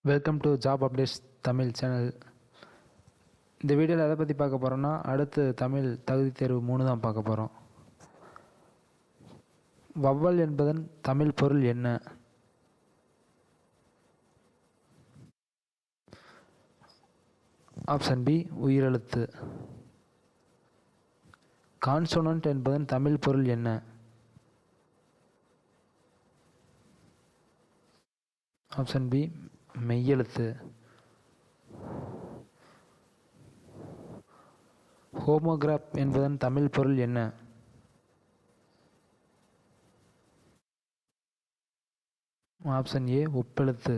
Welcome to job updates Tamil channel. இந்த வீடியோவில் எதை பற்றி பார்க்க போகிறோன்னா, அடுத்து தமிழ் தகுதி தேர்வு 3 தான் பார்க்க போகிறோம். வௌவால் என்பதன் தமிழ் பொருள் என்ன? ஆப்ஷன் பி உயிரெழுத்து. கான்சோனன்ட் என்பதன் தமிழ் பொருள் என்ன? ஆப்ஷன் பி மெய்யெழுத்து. ஹோமோகிராப் என்பதன் தமிழ் பொருள் என்ன? Option A ஒப்பெழுத்து.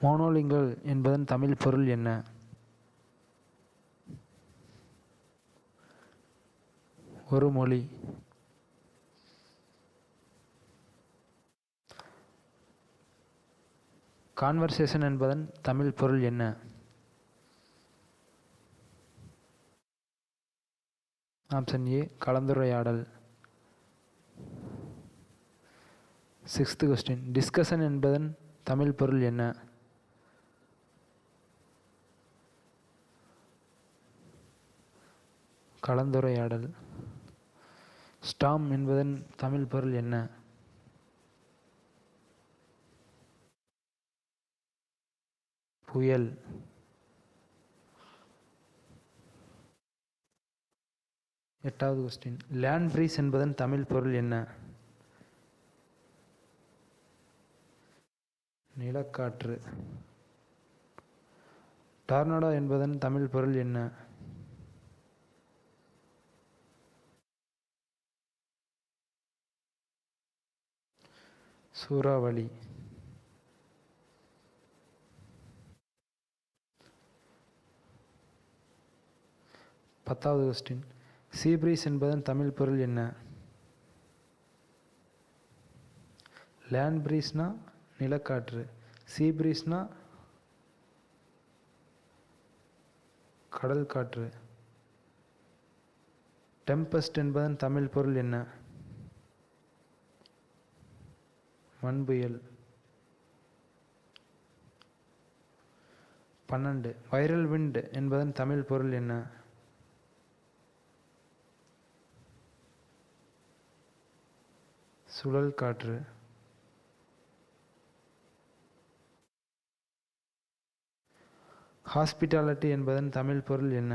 மோனோலிங்கல் என்பதன் தமிழ் பொருள் என்ன? ஒரு மொழி. கான்வர்சேஷன் என்பதன் தமிழ் பொருள் என்ன? ஆப்ஷன் ஏ கலந்துரையாடல். 6th question. டிஸ்கஷன் என்பதன் தமிழ் பொருள் என்ன? கலந்துரையாடல். ஸ்டார்ம் என்பதன் தமிழ் பொருள் என்ன? புயல். எட்டாவது கொஸ்டின். லேண்ட் ப்ரீஸ் என்பதன் தமிழ் பொருள் என்ன? நிலக்காற்று. டார்னடோ என்பதன் தமிழ் பொருள் என்ன? சூறாவளி. பத்தாவது கொஸ்டின். சீப்ரீஸ் என்பதன் தமிழ் பொருள் என்ன? லேண்ட் ப்ரீஸ்னா நிலக்காற்று, சீப்ரீஸ்னா கடல் காற்று. டெம்பஸ்ட் என்பதன் தமிழ் பொருள் என்ன? மண்புயல். 12. வைரல் விண்ட் என்பதன் தமிழ் பொருள் என்ன? சுழல் காற்று. ஹாஸ்பிட்டாலிட்டி என்பதன் தமிழ் பொருள் என்ன?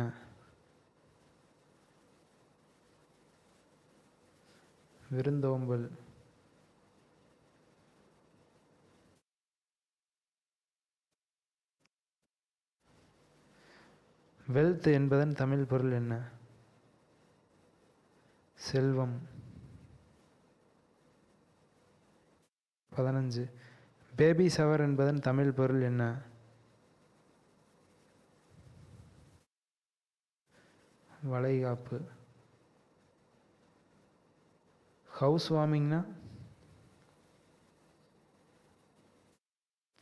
விருந்தோம்பல். வெல்த் என்பதன் தமிழ் பொருள் என்ன? செல்வம். 15. பேபி ஷவர் என்பதன் தமிழ் பொருள் என்ன? வளைகாப்பு. ஹவுஸ் வார்மிங்னா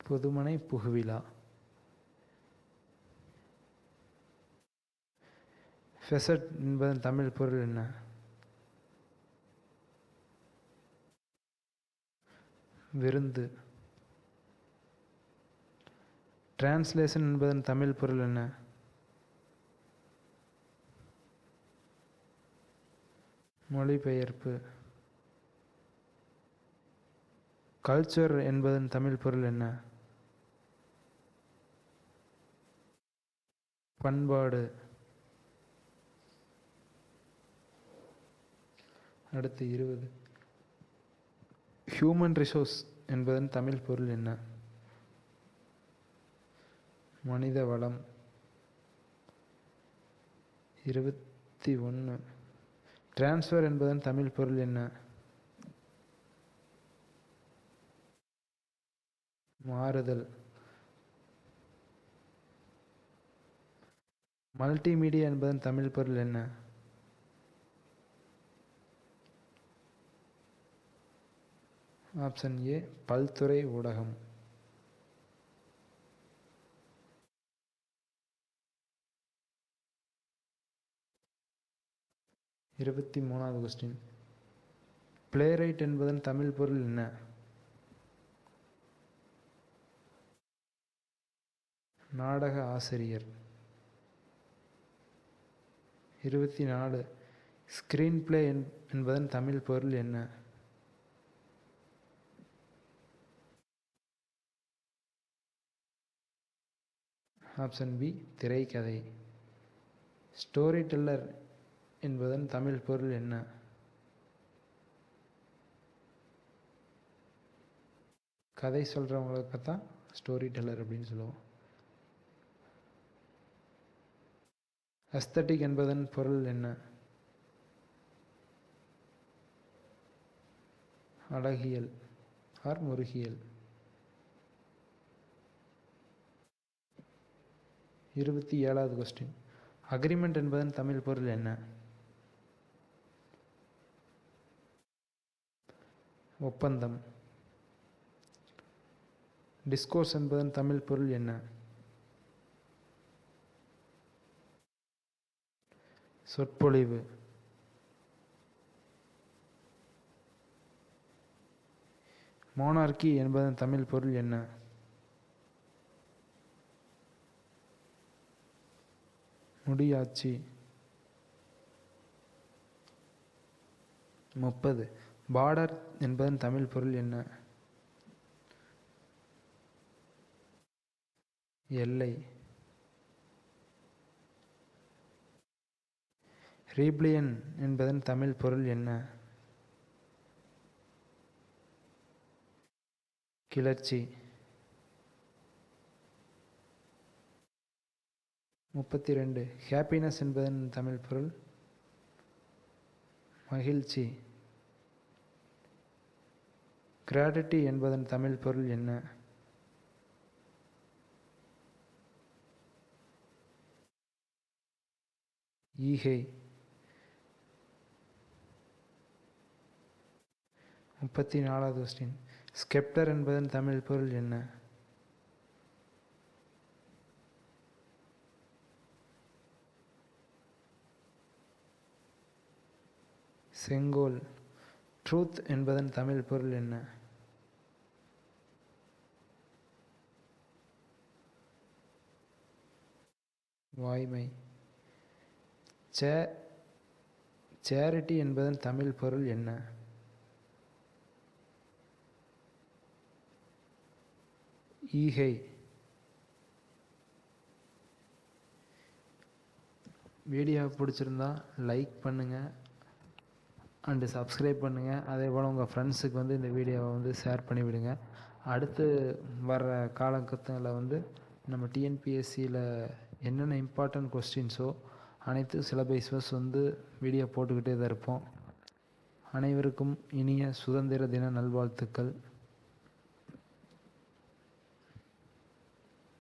புதுமனை புகுவிழா. ஃபெசட் என்பதன் தமிழ் பொருள் என்ன? விருந்து. டிரான்ஸ்லேஷன் என்பதன் தமிழ் பொருள் என்ன? மொழிபெயர்ப்பு. கல்ச்சர் என்பதன் தமிழ் பொருள் என்ன? பண்பாடு. அடுத்து 20. ஹியூமன் ரிசோர்ஸ் என்பதன் தமிழ் பொருள் என்ன? மனித வளம். 21. டிரான்ஸ்ஃபர் என்பதன் தமிழ் பொருள் என்ன? மாறுதல். மல்டிமீடியா என்பதன் தமிழ் பொருள் என்ன? ஆப்ஷன் ஏ பல்துறை ஊடகம். 23வது கொஸ்டின். பிளேரைட் என்பதன் தமிழ் பொருள் என்ன? நாடக ஆசிரியர். 24. ஸ்கிரீன் பிளே என்பதன் தமிழ் பொருள் என்ன? ஆப்ஷன் பி திரைக்கதை. ஸ்டோரி டெல்லர் என்பதன் தமிழ் பொருள் என்ன? கதை சொல்கிறவங்களுக்கு தான் ஸ்டோரி டெல்லர் அப்படின்னு சொல்லுவோம். அஸ்தட்டிக் என்பதன் பொருள் என்ன? அழகியல் ஆர் முருகியல். 27வது கொஸ்டின். அக்ரிமெண்ட் என்பதன் தமிழ் பொருள் என்ன? ஒப்பந்தம். டிஸ்கோர்ஸ் என்பதன் தமிழ் பொருள் என்ன? சொற்பொழிவு. மோனார்கி என்பதன் தமிழ் பொருள் என்ன? முடியாட்சி. 30. பார்டர் என்பதன் தமிழ் பொருள் என்ன? எல்லை. ரீப்ளியன் என்பதன் தமிழ் பொருள் என்ன? கிளர்ச்சி. 32. ஹாப்பினஸ் என்பதன் தமிழ் பொருள்? மகிழ்ச்சி. கிராடிட்டி என்பதன் தமிழ் பொருள் என்ன? ஈகை. 34வது கொஸ்டின். ஸ்கெப்டர் என்பதன் தமிழ் பொருள் என்ன? செங்கோல். ட்ரூத் என்பதன் தமிழ் பொருள் என்ன? வாய்மை. சேரிட்டி என்பதன் தமிழ் பொருள் என்ன? ஈகை. வீடியோ பிடிச்சிருந்தா லைக் பண்ணுங்கள் அண்டு சப்ஸ்கிரைப் பண்ணுங்கள். அதே போல் உங்கள் ஃப்ரெண்ட்ஸுக்கு வந்து இந்த வீடியோவை வந்து ஷேர் பண்ணிவிடுங்க. அடுத்து வர்ற காலகட்டத்தில் நம்ம டிஎன்பிஎஸ்சியில் என்னென்ன இம்பார்ட்டன்ட் கொஸ்டின்ஸோ அனைத்து சிலபஸஸ் வீடியோ போட்டுக்கிட்டே தான் இருப்போம். அனைவருக்கும் இனிய சுதந்திர தின நல்வாழ்த்துக்கள்.